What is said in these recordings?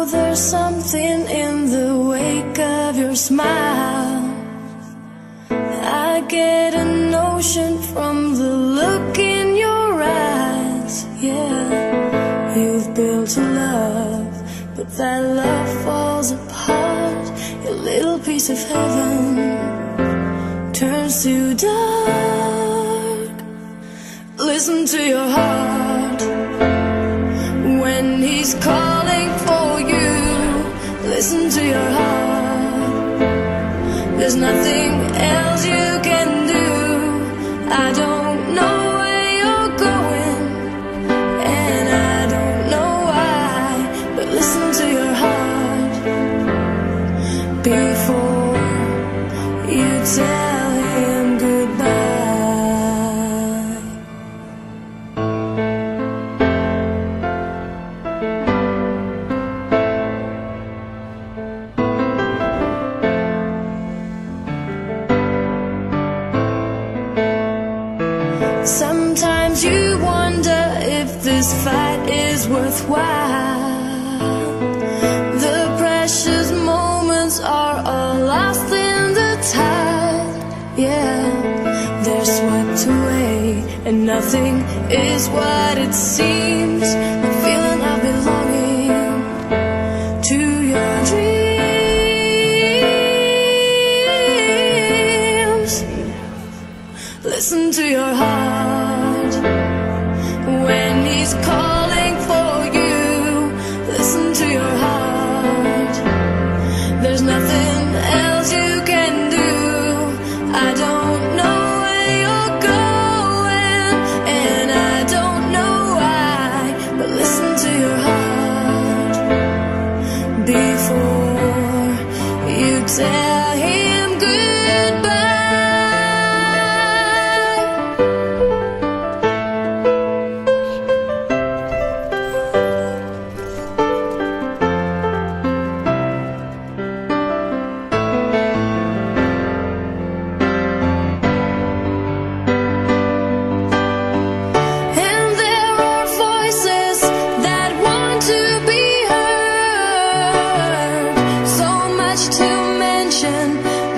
There's something in the wake of your smile. I get a notion from the look in your eyes. Yeah, you've built a love, but that love falls apart. Your little piece of heaven turns to dark. Listen to your heart when he's calling for you. Listen to your heart. There's nothing else you can do. I don't know where you're going, and I don't know why, but listen to your heart before you tell him goodbye. Sometimes you wonder if this fight is worthwhile. The precious moments are all lost in the tide. Yeah, they're swept away, and nothing is what it seems. The feeling of belonging to your dreams. Listen to your heart when he's calling for you. Listen to your heart. There's nothing else you can do. I don't know where you're going, and I don't know why, but listen to your heart before you tell him goodbye.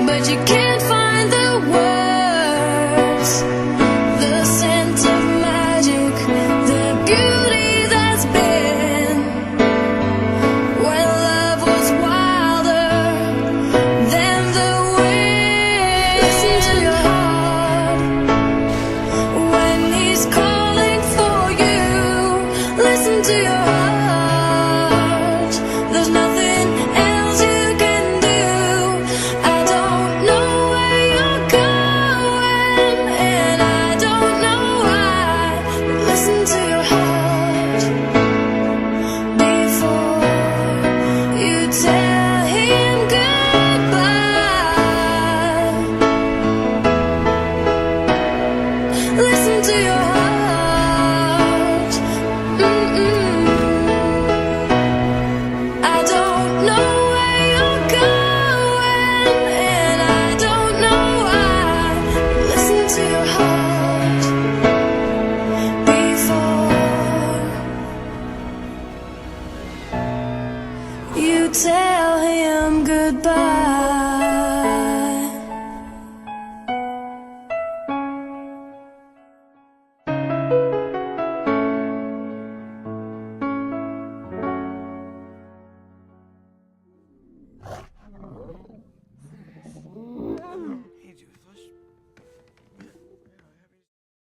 But you can't find the words, the scent of magic, the beauty that's been when love was wilder than the wind. Listen to your heart when he's calling for you. Listen to your heart. There's nothing else you can do. I don't know where you're going, and I don't know why. Listen to your heart before you tell him goodbye. Listen to your heart. I don't know where you're going, and I don't know why. Listen to your heart before you tell him goodbye.